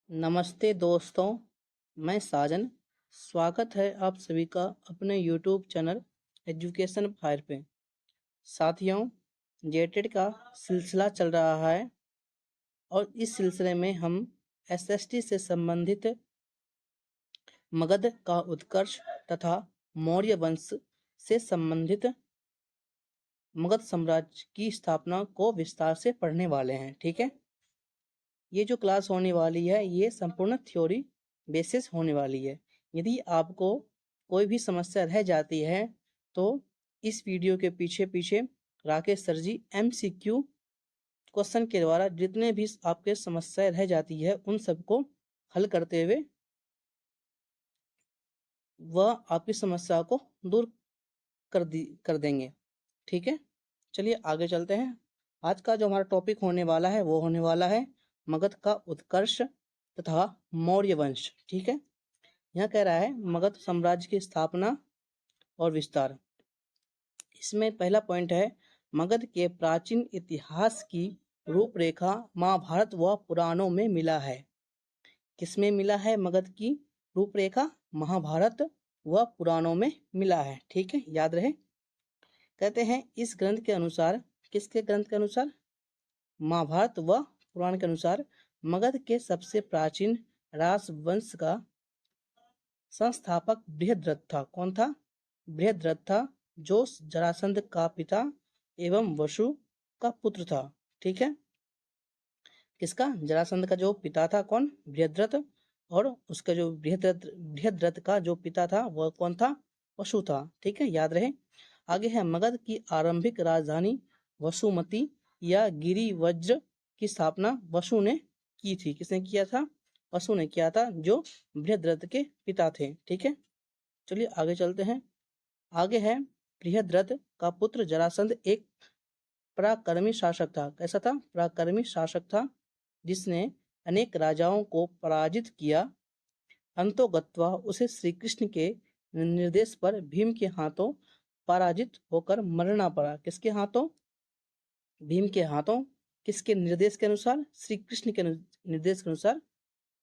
नमस्ते दोस्तों, मैं साजन। स्वागत है आप सभी का अपने YouTube चैनल एजुकेशन फायर पे। साथियों, जेटेड का सिलसिला चल रहा है और इस सिलसिले में हम एसएसटी से संबंधित मगध का उत्कर्ष तथा मौर्य वंश से संबंधित मगध साम्राज्य की स्थापना को विस्तार से पढ़ने वाले हैं। ठीक है, ये जो क्लास होने वाली है ये संपूर्ण थ्योरी बेसिस होने वाली है। यदि आपको कोई भी समस्या रह जाती है तो इस वीडियो के पीछे पीछे राकेश सर जी MCQ क्वेश्चन के द्वारा जितने भी आपके समस्या रह जाती है उन सबको हल करते हुए वह आपकी समस्या को दूर कर देंगे। ठीक है, चलिए आगे चलते हैं। आज का जो हमारा टॉपिक होने वाला है वो होने वाला है मगध का उत्कर्ष तथा मौर्य वंश। ठीक है, यहाँ कह रहा है मगध साम्राज्य की स्थापना और विस्तार। इसमें पहला पॉइंट है मगध के प्राचीन इतिहास की रूपरेखा महाभारत व पुराणों में मिला है। किसमें मिला है? मगध की रूपरेखा महाभारत व पुराणों में मिला है। ठीक है, याद रहे। कहते हैं इस ग्रंथ के अनुसार, किसके ग्रंथ के अनुसार? महाभारत व पुराण के अनुसार मगध के सबसे प्राचीन राजवंश का संस्थापक बृहद्रथ था। कौन था? बृहद्रथ था, जो जरासंध का पिता एवं वसु का पुत्र था। ठीक है, किसका? जरासंध का जो पिता था कौन? बृहद्रथ, और उसका जो बृहद्रथ का जो पिता था वह कौन था? वसु था। ठीक है, याद रहे। आगे है मगध की आरंभिक राजधानी वसुमती या गिरिवज्र की स्थापना वसु ने की थी। किसने किया था? वसु ने किया था, जो बृहद्रथ के पिता थे। ठीक है, चलिए आगे चलते हैं। आगे है बृहद्रथ का पुत्र जरासंध एक पराक्रमी शासक था। कैसा था? पराक्रमी शासक था, जिसने अनेक राजाओं को पराजित किया। अंतोगत्वा उसे श्री कृष्ण के निर्देश पर भीम के हाथों पराजित होकर मरना पड़ा। किसके हाथों? भीम के हाथों। किसके निर्देश के अनुसार? श्री कृष्ण के निर्देश के अनुसार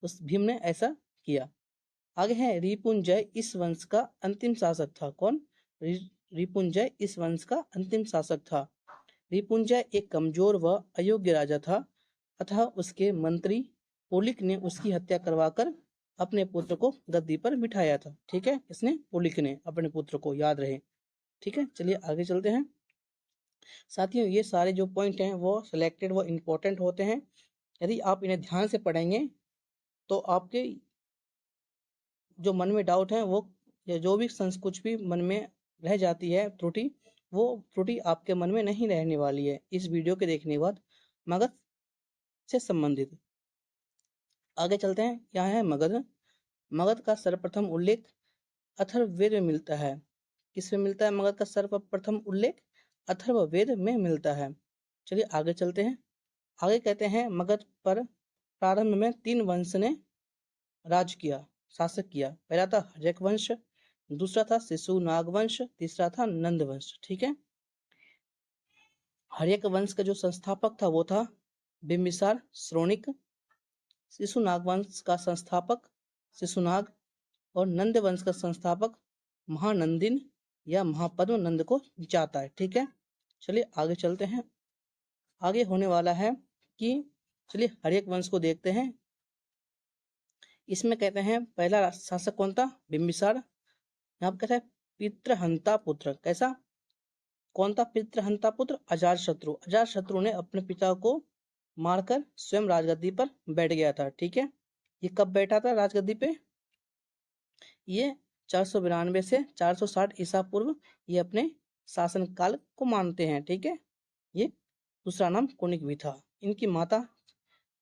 उस भीम ने ऐसा किया। आगे है रिपुंजय इस वंश का अंतिम शासक था। कौन? रिपुंजय इस वंश का अंतिम शासक था। रिपुंजय एक कमजोर व अयोग्य राजा था, अतः उसके मंत्री पुलिक ने उसकी हत्या करवाकर अपने पुत्र को गद्दी पर बिठाया था। ठीक है, किसने? पुलिक ने अपने पुत्र को, याद रहे। ठीक है, चलिए आगे चलते हैं। साथियों, ये सारे जो पॉइंट हैं वो सिलेक्टेड व इम्पोर्टेंट होते हैं। यदि आप इन्हें ध्यान से पढ़ेंगे तो आपके जो मन में डाउट है वो, या जो भी कुछ भी मन में रह जाती है त्रुटि, वो त्रुटि आपके मन में नहीं रहने वाली है इस वीडियो के देखने के बाद, मगध से संबंधित। आगे चलते हैं। क्या है मगध? मगध का सर्वप्रथम उल्लेख अथर्ववेद में मिलता है। किसमें मिलता है मगध का सर्वप्रथम उल्लेख? अथर्ववेद में मिलता है। चलिए आगे चलते हैं। आगे कहते हैं मगध पर प्रारंभ में 3 वंश ने राज किया, शासक किया। पहला था हर्यक वंश, दूसरा था शिशुनाग वंश, तीसरा था नंद वंश। ठीक है, हर्यक वंश का जो संस्थापक था वो था बिंबिसार श्रोणिक। शिशुनाग वंश का संस्थापक शिशुनाग, और नंद वंश का संस्थापक महानंदिन या महापद्म नंद को जाता है। ठीक है, चलिए आगे चलते हैं। आगे होने वाला है कि चलिए हर्यक वंश को देखते हैं। इसमें कहते हैं पहला शासक कौन था? बिंबिसार। यहाँ पे कहते हैं पितृहंता पुत्र। कैसा? कौन था पितृहंता पुत्र? अजातशत्रु। अजातशत्रु ने अपने पिता को मारकर स्वयं राजगद्दी पर बैठ गया था। ठीक है, ये कब बैठा था राजगद्दी पे? ये 492 से 460 ईसा पूर्व ये अपने शासन काल को मानते हैं। ठीक है, ये दूसरा नाम कुनिक भी था। इनकी माता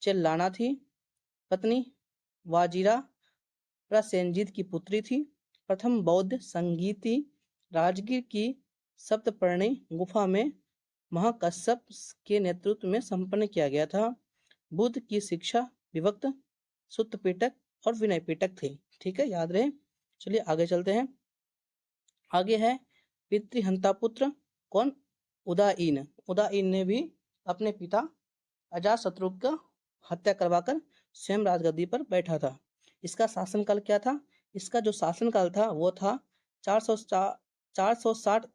चेल्लाना थी, पत्नी वाजिरा प्रसेनजीत की पुत्री थी। प्रथम बौद्ध संगीति राजगीर की सप्तपर्णी गुफा में महाकश्यप के नेतृत्व में संपन्न किया गया था। बुद्ध की शिक्षा विभक्त, सुत्त पिटक और विनय पिटक थी। ठीक है, याद रहे। चलिए आगे चलते हैं। आगे है पितृहंता पुत्र। कौन? उदाईन। उदाईन ने भी अपने पिता अजातशत्रु का हत्या करवाकर स्वयं राजगद्दी पर बैठा था। इसका शासनकाल क्या था? इसका जो शासनकाल था वो था 460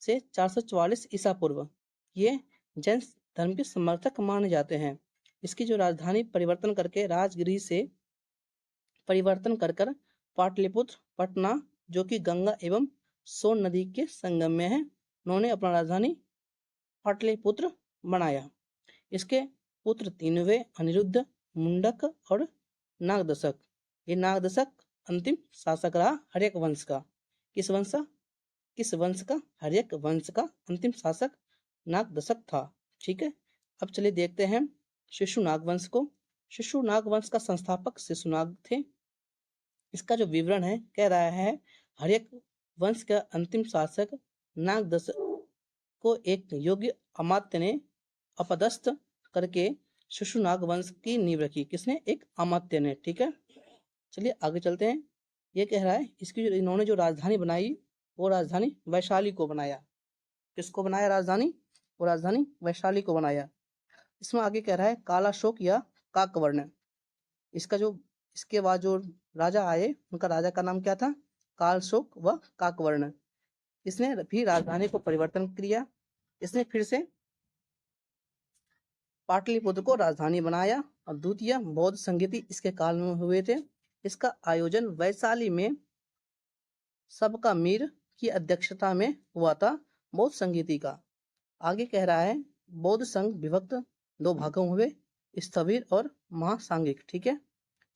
से 444 ईसा पूर्व। ये जैन धर्म के समर्थक माने जाते हैं। इसकी जो राजधानी परिवर्तन करके राजगृह से परिवर्तन कर कर पाटलिपुत्र पटना, जो कि गंगा एवं सोन नदी के संगम में है, उन्होंने अपना राजधानी पाटलिपुत्र बनाया। इसके पुत्र तीन हुए, अनिरुद्ध, मुंडक और नागदशक। ये नागदशक अंतिम शासक रहा हर्यक वंश का। किस वंश का? हर्यक वंश का अंतिम शासक नागदशक था। ठीक है, अब चलिए देखते हैं शिशुनाग वंश को। शिशुनाग वंश का संस्थापक शिशुनाग थे। इसका जो विवरण है कह रहा है, हर्यक वंश का अंतिम शासक नागदशक को एक योग्य अमात्य ने अपदस्थ करके शिशुनाग वंश की नींव रखी। किसने? एक अमात्य ने। ठीक है, चलिए आगे चलते हैं। ये कह रहा है इसकी इन्होंने जो राजधानी बनाई वो राजधानी वैशाली को बनाया। किसको बनाया राजधानी? वो राजधानी वैशाली को बनाया। इसमें आगे कह रहा है कालाशोक या काकवर्ण। इसके बाद जो राजा आए उनका राजा का नाम क्या था? कालशोक व काकवर्ण। इसने भी राजधानी को परिवर्तन किया। इसने फिर से पाटलिपुत्र को राजधानी बनाया और द्वितीय बौद्ध संगीति इसके काल में हुए थे। इसका आयोजन वैशाली में सबका मीर की अध्यक्षता में हुआ था, बौद्ध संगीति का। आगे कह रहा है बौद्ध संघ विभक्त दो भागों हुए, स्थविर और महासांगिक। ठीक है,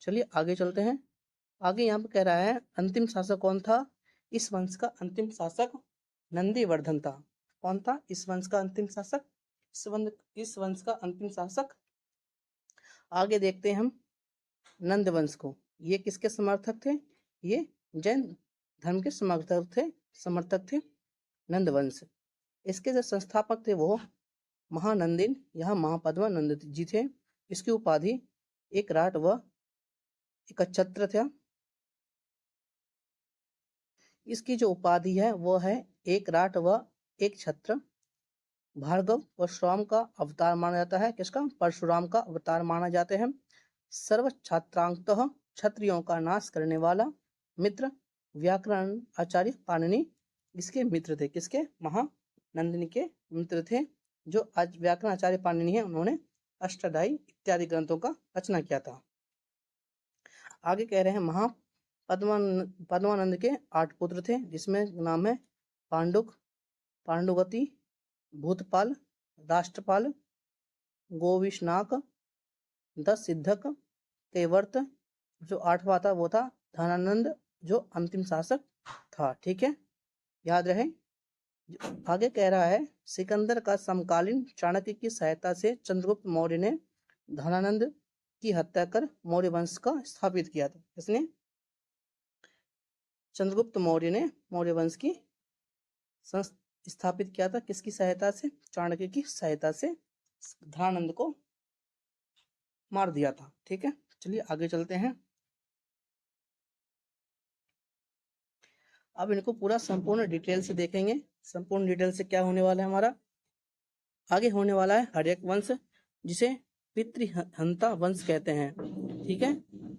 चलिए आगे चलते हैं। आगे यहाँ पे कह रहा है अंतिम शासक कौन था? इस वंश का अंतिम शासक नंदीवर्धन था। कौन था इस वंश का अंतिम शासक? इस वंश का अंतिम शासक। आगे देखते हैं हम नंद वंश को। ये किसके समर्थक थे? ये जैन धर्म के समर्थक थे नंद वंश। इसके जो संस्थापक थे वो महानंदिन या महापद्मानंद जी थे। इसकी उपाधि एक राट व एक छत्र था। इसकी जो उपाधि है वो है एक राट व एक छत्र। भार्गव परशुराम का अवतार माना जाता है। किसका? परशुराम का अवतार माना जाते हैं। सर्व छात्रांतः क्षत्रियों का नाश करने वाला मित्र व्याकरण आचार्य पाणिनि इसके मित्र थे। किसके? महानंदिनी के मित्र थे। जो आज व्याकरण आचार्य पाणिनि है उन्होंने अष्टाध्यायी इत्यादि ग्रंथों का रचना किया था। आगे कह रहे हैं पद्मानंद के 8 पुत्र थे, जिसमें नाम है पांडुगति, भूतपाल, राष्ट्रपाल, गोविशनाक, दस-सिद्धक, तेवर्त। जो 8वां था वो था धनानंद, जो अंतिम शासक था। ठीक है, याद रहे। आगे कह रहा है सिकंदर का समकालीन चाणक्य की सहायता से चंद्रगुप्त मौर्य ने धनानंद की हत्या कर मौर्य वंश का स्थापित किया था। इसने चंद्रगुप्त मौर्य ने मौर्य वंश की स्थापित किया था। किसकी सहायता से? चाणक्य की सहायता से धनानंद को मार दिया था। ठीक है, चलिए आगे चलते हैं। अब इनको पूरा संपूर्ण डिटेल से देखेंगे। संपूर्ण डिटेल से क्या होने वाला है हमारा? आगे होने वाला है हर्यक वंश, जिसे पितृहंता वंश कहते हैं। ठीक है,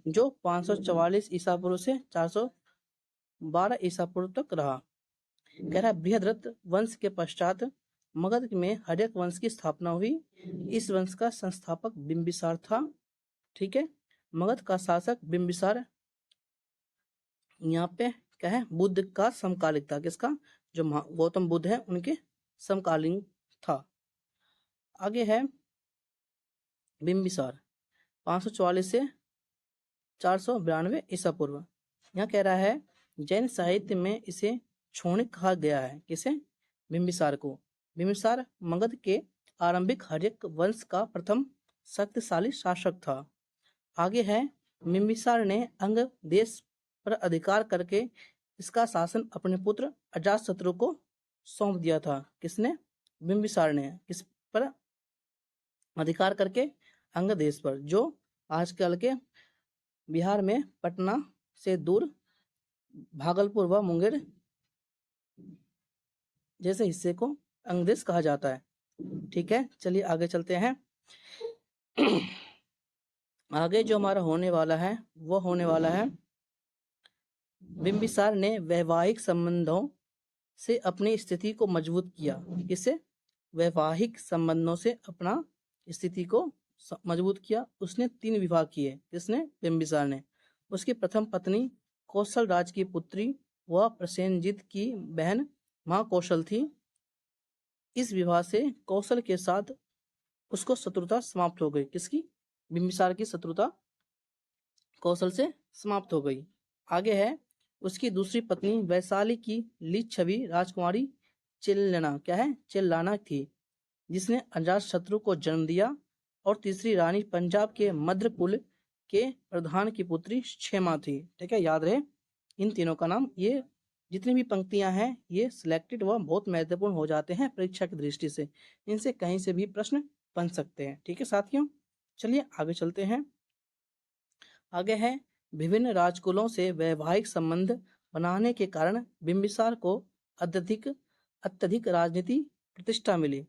जो 544 ईसा पूर्व से 412 ईसा पूर्व तक रहा। कह रहा है बृहद्रथ वंश के पश्चात मगध में हर्यक वंश की स्थापना हुई। इस वंश का संस्थापक बिंबिसार था। ठीक है, मगध का शासक बिंबिसार यहाँ पे क्या है? बुद्ध का समकालिक था। किसका? जो गौतम बुद्ध है उनके समकालीन था। आगे है बिंबिसार 544 से 492 ईसा पूर्व। यहाँ कह रहा है जैन साहित्य में इसे क्षौणिक कहा गया है। किसे? बिंबिसार को। बिंबिसार मगध के आरंभिक हर्यक वंश का प्रथम शक्तिशाली शासक था। आगे है बिंबिसार ने अंग देश पर अधिकार करके इसका शासन अपने पुत्र अजातशत्रु को सौंप दिया था। किसने? बिंबिसार ने। किस पर अधिकार करके? अंग देश पर, जो आजकल के बिहार में पटना से दूर भागलपुर व मुंगेर जैसे हिस्से को अंगदेश कहा जाता है। ठीक है, चलिए आगे चलते हैं। आगे जो हमारा होने वाला है वो होने वाला है, बिंबिसार ने वैवाहिक संबंधों से अपनी स्थिति को मजबूत किया। किससे? वैवाहिक संबंधों से अपना स्थिति को मजबूत किया। उसने 3 विवाह किए। किसने? बिंबिसार ने। उसकी प्रथम पत्नी कौशल राज की पुत्री व प्रसेनजित की बहन महाकौशल थी। इस विवाह से कौशल के साथ उसको शत्रुता समाप्त हो गई। किसकी? बिंबिसार की शत्रुता कौशल से समाप्त हो गई। आगे है, उसकी दूसरी पत्नी वैशाली की लिच्छवी राजकुमारी चिल्लना, क्या है? चिल्लाना थी, जिसने अजातशत्रु को जन्म दिया। और तीसरी रानी पंजाब के मध्य कुल के प्रधान की पुत्री क्षेमा थी। ठीक है, याद रहे इन तीनों का नाम। ये जितनी भी पंक्तियां हैं ये सिलेक्टेड व बहुत महत्वपूर्ण हो जाते हैं परीक्षा की दृष्टि से। इनसे कहीं से भी प्रश्न बन सकते हैं। ठीक है साथियों, चलिए आगे चलते हैं। आगे है, विभिन्न राजकुलों से वैवाहिक संबंध बनाने के कारण बिंबिसार को अत्यधिक अत्यधिक राजनीति प्रतिष्ठा मिली।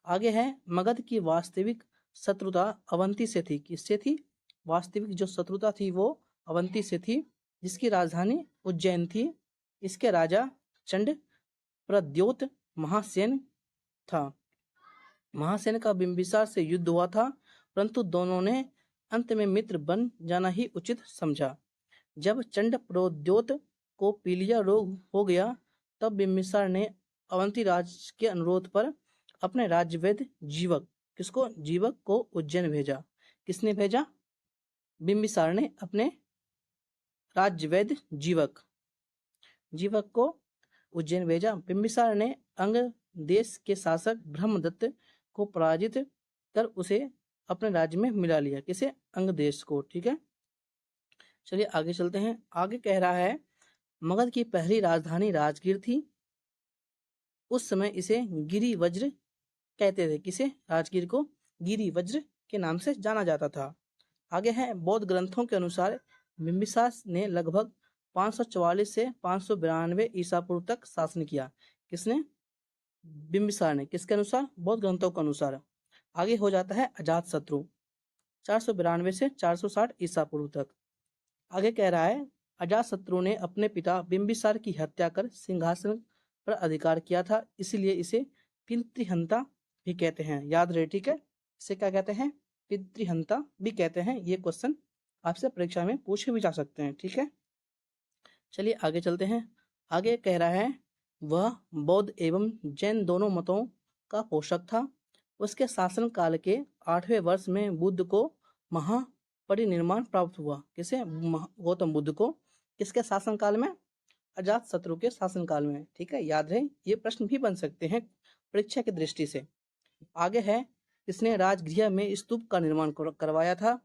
आगे है, मगध की वास्तविक शत्रुता अवंती से थी। किससे थी? वास्तविक जो शत्रुता थी वो अवंती से थी, जिसकी राजधानी उज्जैन थी। इसके राजा चंड प्रद्योत महासेन था। महासेन का बिंबिसार से युद्ध हुआ था, परंतु दोनों ने अंत में मित्र बन जाना ही उचित समझा। जब चंड प्रद्योत को पीलिया रोग हो गया, तब बिंबिसार ने अवंती राज के अनुरोध पर अपने राज्यवैद्य जीवक, किसको? जीवक को उज्जैन भेजा। किसने भेजा? बिंबिसार ने अपने राज्यवैद्य जीवक को उज्जैन भेजा। बिंबिसार ने अंग देश के शासक ब्रह्मदत्त को पराजित कर उसे अपने राज्य में मिला लिया। किसे? अंग देश को। ठीक है, चलिए आगे चलते हैं। आगे कह रहा है, मगध की पहली राजधानी राजगीर थी। उस समय इसे गिरि वज्र कहते थे। किसे? राजगीर को गिरि वज्र के नाम से जाना जाता था। आगे है, बौद्ध ग्रंथों के अनुसार बिंबिसार ने लगभग 544 से 592 ईसा पूर्व तक शासन किया। किसने? बिंबिसार ने। किसके अनुसार? बौद्ध ग्रंथों के अनुसार। आगे हो जाता है अजातशत्रु, 492 से 460 ईसा पूर्व तक। आगे कह रहा है, अजातशत्रु ने अपने पिता बिंबिसार की हत्या कर सिंहासन पर अधिकार किया था, इसलिए इसे पितृहंता भी कहते हैं। याद रहे, ठीक है, इसे क्या कहते हैं? पितृहंता भी कहते हैं। ये क्वेश्चन आपसे परीक्षा में पूछे भी जा सकते हैं। ठीक है, चलिए आगे चलते हैं। आगे कह रहा है, वह बौद्ध एवं जैन दोनों मतों का पोषक था। उसके शासन काल के 8वें वर्ष में बुद्ध को महापरिनिर्वाण प्राप्त हुआ। किसे? गौतम बुद्ध को। किसके शासन काल में? अजातशत्रु के शासन काल में। ठीक है, याद रहे, ये प्रश्न भी बन सकते हैं परीक्षा की दृष्टि से। आगे है, इसने राजगृह में स्तूप का निर्माण करवाया था।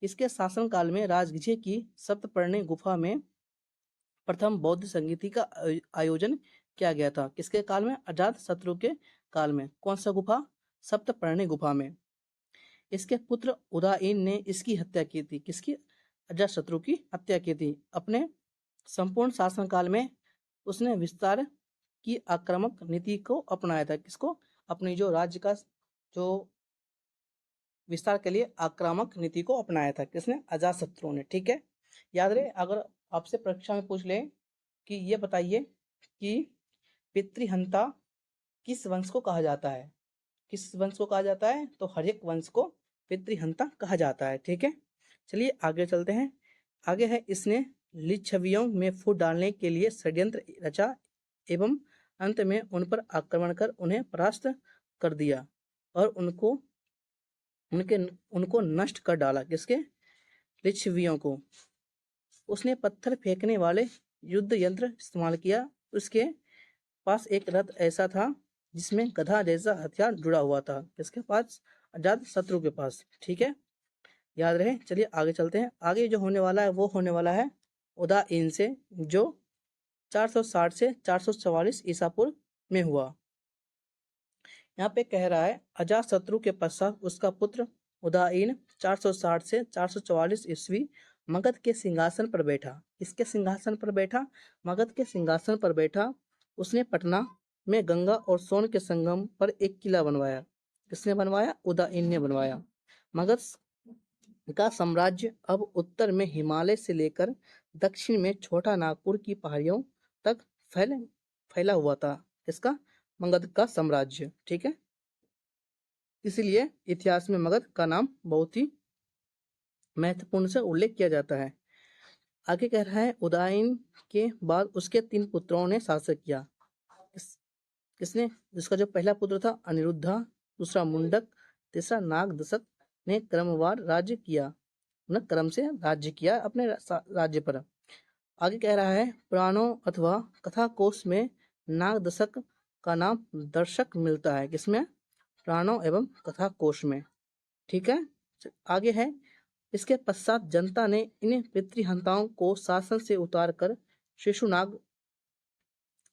इसके शासन काल में राजगृह की सप्तपर्णी गुफा में प्रथम बौद्ध संगीति का आयोजन किया गया था। किसके काल में? अजातशत्रु के काल में। कौन सा गुफा? सप्तपर्णी गुफा में। इसके पुत्र उदयन ने इसकी हत्या की थी। किसकी? अजातशत्रु की हत्या की थी। अपने संपूर्ण शासनकाल में उसने विस्तार की आक्रामक नीति को अपनाया था। किसको? अपनी जो राज्य का जो विस्तार के लिए आक्रामक नीति को अपनाया था। किसने? अजातशत्रु ने। ठीक है, याद रहे, अगर आपसे परीक्षा में पूछ ले कि ये बताइए कि पितृहंता किस वंश को कहा जाता है? किस वंश को कहा जाता है? तो हर्यक वंश को पितृहंता कहा जाता है। ठीक है, चलिए आगे चलते हैं। आगे है, इसने लिच्छवियों में फूट डालने के लिए षड्यंत्र रचा एवं अंत में उन पर आक्रमण कर उन्हें परास्त कर दिया और उनको नष्ट कर डाला। किसके? लिच्छवियों को। उसने पत्थर फेंकने वाले युद्ध यंत्र इस्तेमाल किया। उसके पास एक रथ ऐसा था जिसमें गधा जैसा हथियार जुड़ा हुआ था। किसके पास? अजातशत्रु के पास। ठीक है, याद रहे, चलिए आगे चलते हैं। आगे जो होने वाला है वो होने वाला है उदयन से, जो 460 से 444 ईसा पूर्व में हुआ। यहाँ पे कह रहा है, अजातशत्रु के पश्चात उसका पुत्र उदयन 460 से 444 ईस्वी मगध के सिंहासन पर बैठा। किसके सिंहासन पर बैठा? मगध के सिंहासन पर बैठा। उसने पटना में गंगा और सोन के संगम पर एक किला बनवाया। किसने बनवाया? उदयन ने बनवाया। मगध का साम्राज्य अब उत्तर में हिमालय से लेकर दक्षिण में छोटा नागपुर की पहाड़ियों तक फैला हुआ था। इसका मगध का साम्राज्य, ठीक है। इसलिए इतिहास में मगध का नाम बहुत ही महत्वपूर्ण से उल्लेख किया जाता है। आगे कह रहा है उदयन के बाद उसके 3 पुत्रों ने शासन किया। किसने? जिसका जो पहला पुत्र था अनिरुद्धा, दूसरा मुंडक, तीसरा नागदशक ने क्रमवार राज्य किया, न क्रम से राज्य किया अपने राज्य पर। आगे कह रहा है पुराणों अथवा कथा कोश में नागदशक का नाम दर्शक मिलता है। किसमें? पुराणों एवं कथा कोश में, ठीक है। आगे है इसके पश्चात जनता ने इन पितृहंताओं को शासन से उतारकर शिशुनाग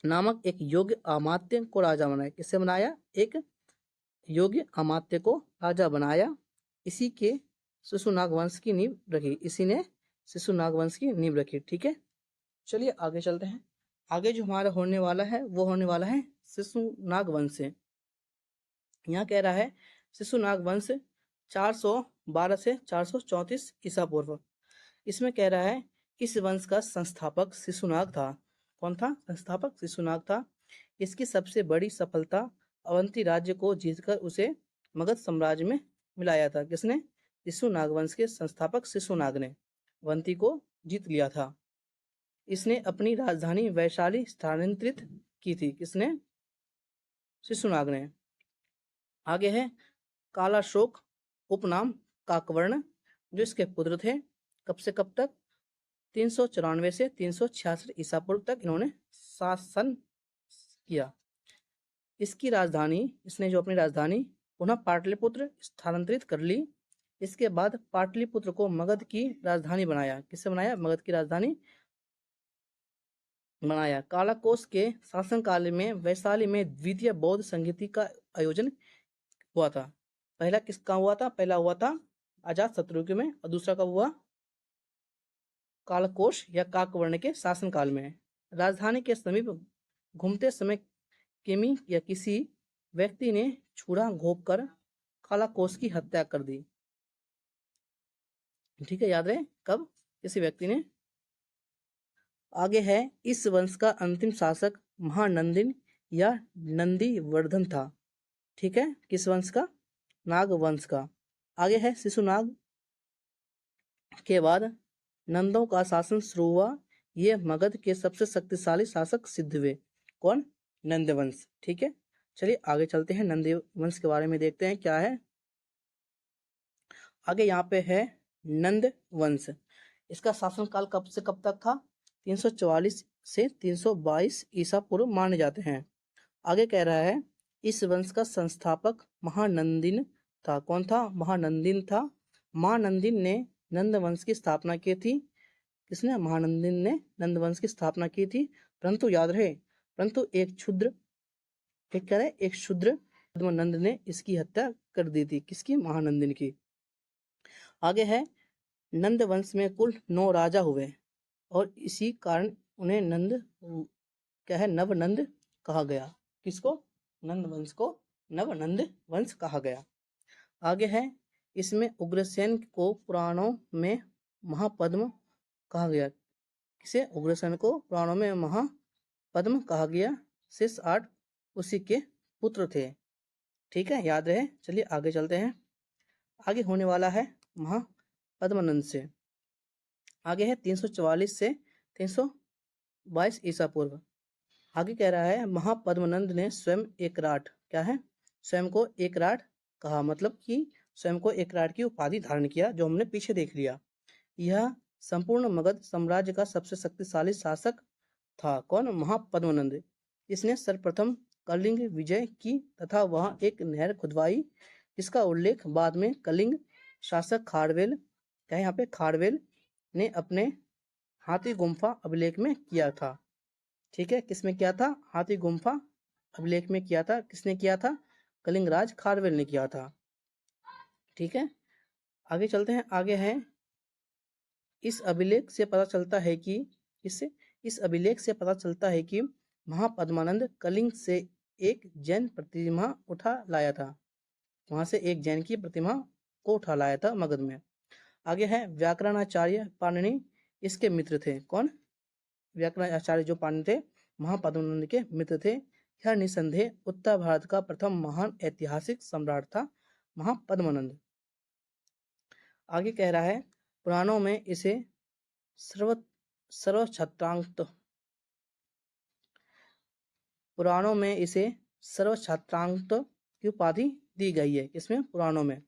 नामक एक योग्य अमात्य को राजा बनाया। किससे बनाया? एक योग्य अमात्य को राजा बनाया। इसी के शिशुनाग वंश की नींव रखी। इसी ने शिशुनाग वंश की नींव रखी, ठीक है। चलिए आगे चलते हैं। आगे जो हमारा होने वाला है वो होने वाला है शिशुनाग वंश से। यहाँ कह रहा है शिशुनाग वंश 412 से 434 ईसा पूर्व। इसमें कह रहा है इस वंश का संस्थापक शिशुनाग था। कौन था संस्थापक? शिशुनाग था। इसकी सबसे बड़ी सफलता अवंती राज्य को जीतकर उसे मगध साम्राज्य में मिलाया था। किसने? शिशुनाग वंश के संस्थापक शिशुनाग ने अवंती को जीत लिया था। इसने अपनी राजधानी वैशाली स्थानांतरित की थी। किसने? शिशुनाग ने। आगे है कालाशोक उपनाम काकवर्ण, जो इसके पुत्र थे। कब से कब तक? 394 से 366 ईसा पूर्व तक इन्होंने शासन किया। इसकी राजधानी, इसने जो अपनी राजधानी पुनः पाटलिपुत्र स्थानांतरित कर ली। इसके बाद पाटलिपुत्र को मगध की राजधानी बनाया। किससे बनाया? मगध की राजधानी बनाया। कालाकोश के शासनकाल में वैशाली में द्वितीय बौद्ध संगीति का आयोजन हुआ था। पहला किसका हुआ था? पहला हुआ था अजात शत्रु में, और दूसरा कब हुआ? कालकोश या काकवर्ण के शासनकाल में। राजधानी के समीप घूमते समय किमी या किसी व्यक्ति ने छुरा घोंपकर कालाकोश की हत्या कर दी। ठीक है, याद रहे कब? किसी व्यक्ति ने। आगे है इस वंश का अंतिम शासक महानंदिन या नंदीवर्धन था। ठीक है, किस वंश का? नाग वंश का। आगे है शिशुनाग के बाद नंदों का शासन शुरू हुआ। ये मगध के सबसे शक्तिशाली शासक सिद्ध हुए। कौन? नंदवंश। ठीक है, चलिए आगे चलते हैं। नंदवंश के बारे में देखते हैं क्या है। आगे यहाँ पे है नंद वंश। इसका शासनकाल कब से कब तक था? 344 से 322 ईसा पूर्व माने जाते हैं। आगे कह रहा है इस वंश का संस्थापक महानंदिन था। कौन था? महानंदिन था। महानंदिन ने नंद वंश की स्थापना की थी। किसने? महानंदिन ने नंद वंश की स्थापना की थी। परंतु याद रहे, परंतु एक क्षुद्र पद्मनंद ने इसकी हत्या कर दी थी। किसकी? महानंदिन की। आगे है नंद वंश में कुल 9 राजा हुए और इसी कारण उन्हें नवनंद कहा गया। किसको? नंद वंश को नवनंद वंश कहा गया। आगे है इसमें उग्रसेन को पुराणों में महापद्म कहा गया। किसे? उग्रसेन को पुराणों में महापद्म कहा गया। शेष 8 उसी के पुत्र थे। ठीक है, याद रहे। चलिए आगे चलते हैं। आगे होने वाला है महापद्मनंद से। आगे है 344 से 322 ईसा पूर्व। आगे कह रहा है महापद्मनंद ने स्वयं एकराट, क्या है? स्वयं को एकराट कहा, मतलब कि स्वयं को एकराट की उपाधि धारण किया, जो हमने पीछे देख लिया। यह संपूर्ण मगध साम्राज्य का सबसे शक्तिशाली शासक था। कौन? महापद्मनंद। इसने सर्वप्रथम कलिंग विजय की तथा वहां एक नहर खुदवाई, जिसका उल्लेख बाद में कलिंग शासक खारवेल, क्या है यहाँ पे? खारवेल ने अपने हाथी गुम्फा अभिलेख में किया था। ठीक है, किसमें किया था? हाथी गुम्फा अभिलेख में किया था। किसने किया था? कलिंगराज खारवेल ने किया था। ठीक है, आगे चलते हैं। आगे है इस अभिलेख से पता चलता है कि महापद्मानंद कलिंग से एक जैन प्रतिमा उठा लाया था। वहां से एक जैन की प्रतिमा को उठा लाया था मगध में। आगे है व्याकरणाचार्य पाणिनि इसके मित्र थे। कौन? व्याकरणाचार्य जो पाणिनि थे महापद्मनंद के मित्र थे। यह निसंदेह उत्तर भारत का प्रथम महान ऐतिहासिक सम्राट था महापद्मनंद। आगे कह रहा है पुराणों में इसे सर्वछत्रांक की उपाधि दी गई है। किसमें? पुराणों में।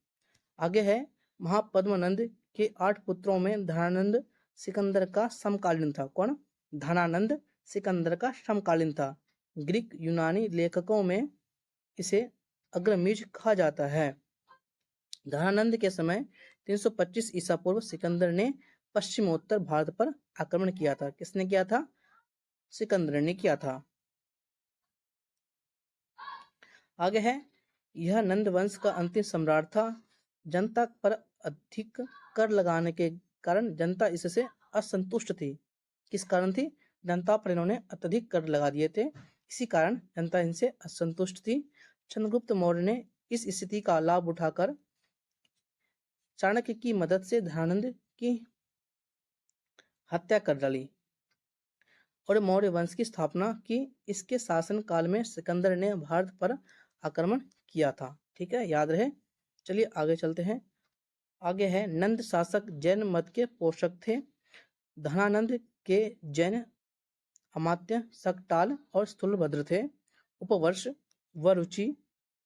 आगे है महापद्मनंद के 8 पुत्रों में धनानंद सिकंदर का समकालीन था। कौन? धनानंद सिकंदर का समकालीन था। ग्रीक यूनानी लेखकों में इसे अग्रमीज कहा जाता है। धनानंद के समय 325 ईसा पूर्व सिकंदर ने पश्चिमोत्तर भारत पर आक्रमण किया था। किसने किया था? सिकंदर ने किया था। आगे है यह नंद वंश का अंतिम सम्राट था। जनता पर अधिक कर लगाने के कारण जनता इससे असंतुष्ट थी। किस कारण थी? जनता पर इन्होंने अत्यधिक कर लगा दिए थे, इसी कारण जनता इनसे असंतुष्ट थी। चंद्रगुप्त मौर्य ने इस स्थिति का लाभ उठाकर चाणक्य की मदद से धनानंद की हत्या कर डाली और मौर्य वंश की स्थापना की। इसके शासन काल में सिकंदर ने भारत पर आक्रमण किया था। ठीक है, याद रहे। चलिए आगे चलते हैं। आगे है नंद शासक जैन मत के पोषक थे। धनानंद के जैन अमात्य सकटाल और स्थूलभद्र थे। उपवर्ष वरुचि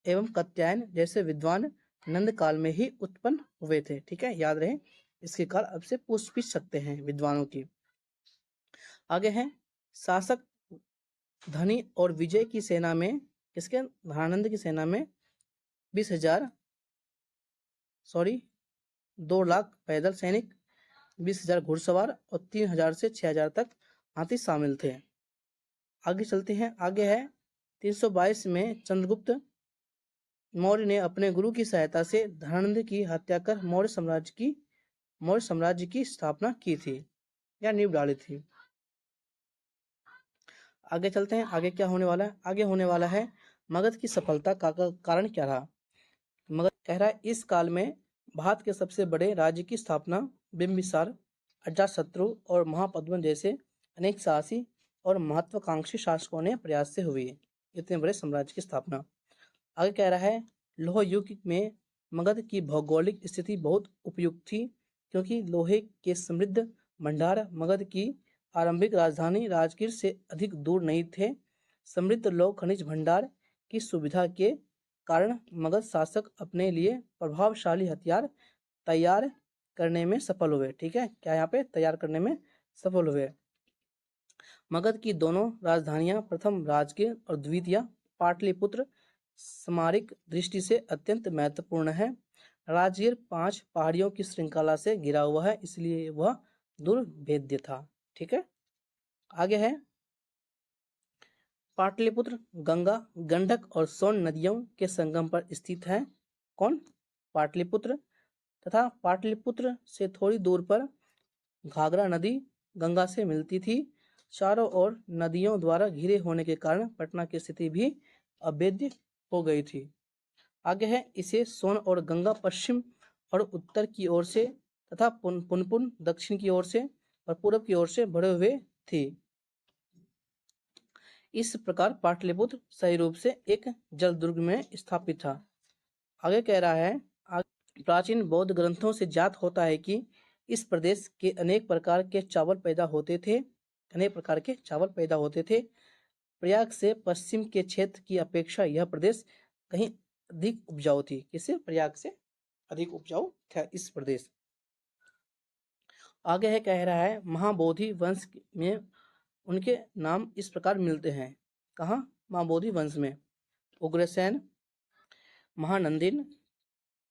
एवं कात्यायन जैसे विद्वान नंद काल में ही उत्पन्न हुए थे। ठीक है, याद रहे। इसके काल अब से पूछ सकते हैं विद्वानों की। आगे है शासक धनी और विजय की सेना में, किसके? धनानंद की सेना में 2 लाख पैदल सैनिक, 20,000 घुड़सवार और 3,000 से 6,000 तक हाथी शामिल थे। आगे चलते हैं। आगे है 322 में चंद्रगुप्त मौर्य ने अपने गुरु की सहायता से धनानंद की हत्या कर मौर्य साम्राज्य की स्थापना की थी या नींव डाली थी। आगे चलते हैं। आगे क्या होने वाला है? आगे होने वाला है मगध की सफलता का कारण क्या रहा। मगध कह रहा है इस काल में भारत के सबसे बड़े राज्य की स्थापना बिंबिसार, अजातशत्रु और महापद्मन जैसे अनेक साहसी और महत्वाकांक्षी शासकों ने प्रयास से हुई। इतने बड़े साम्राज्य की स्थापना। आगे कह रहा है लौह युग में मगध की भौगोलिक स्थिति बहुत उपयुक्त थी, क्योंकि लोहे के समृद्ध भंडार मगध की आरंभिक राजधानी राजगीर से अधिक दूर नहीं थे। समृद्ध लौह खनिज भंडार की सुविधा के कारण मगध शासक अपने लिए प्रभावशाली हथियार तैयार करने में सफल हुए। ठीक है, क्या यहाँ पे तैयार करने में सफल हुए। मगध की दोनों राजधानियां, प्रथम राजगीर और द्वितीय पाटलिपुत्र, सामरिक दृष्टि से अत्यंत महत्वपूर्ण है। राजगीर 5 पहाड़ियों की श्रृंखला से घिरा हुआ है, इसलिए वह दुर्भेद्य था। ठीक है, आगे है पाटलिपुत्र गंगा, गंडक और सोन नदियों के संगम पर स्थित है। कौन? पाटलिपुत्र। तथा पाटलिपुत्र से थोड़ी दूर पर घाघरा नदी गंगा से मिलती थी। चारों ओर नदियों द्वारा घिरे होने के कारण पटना की स्थिति भी अभेद्य हो गई थी। आगे है इसे सोन और गंगा पश्चिम और उत्तर की ओर से तथा पुनपुन दक्षिण की ओर से और पूर्व की ओर से बढ़े हुए थे। इस प्रकार पाटलिपुत्र सही रूप से एक जल दुर्ग में स्थापित था। आगे कह रहा है प्राचीन बौद्ध ग्रंथों से ज्ञात होता है कि इस प्रदेश के अनेक प्रकार के चावल पैदा होते थे। प्रयाग से पश्चिम के क्षेत्र की अपेक्षा यह प्रदेश कहीं अधिक उपजाऊ थी। किससे? प्रयाग से अधिक उपजाऊ था इस प्रदेश। आगे है कह रहा है महाबोधि वंश में उनके नाम इस प्रकार मिलते हैं। कहाँ? महाबोधि वंश में उग्रसेन, महानंदिन,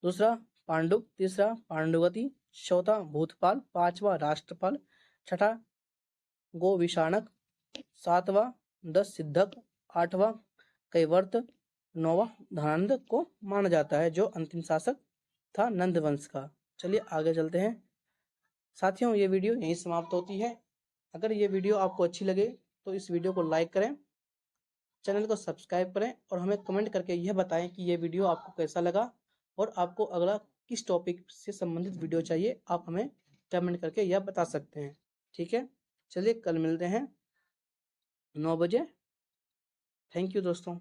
दूसरा पांडुक, तीसरा पांडुवती, चौथा भूतपाल, पांचवा राष्ट्रपाल, छठा गोविशाणक, सातवां दस सिद्धक, आठवां कैवर्त, नौवां धनानंद को माना जाता है जो अंतिम शासक था नंद वंश का। चलिए आगे चलते हैं। साथियों, ये वीडियो यहीं समाप्त होती है। अगर ये वीडियो आपको अच्छी लगे तो इस वीडियो को लाइक करें, चैनल को सब्सक्राइब करें और हमें कमेंट करके यह बताएं कि ये वीडियो आपको कैसा लगा और आपको अगला किस टॉपिक से संबंधित वीडियो चाहिए आप हमें कमेंट करके यह बता सकते हैं। ठीक है, चलिए कल मिलते हैं 9 बजे। थैंक यू दोस्तों।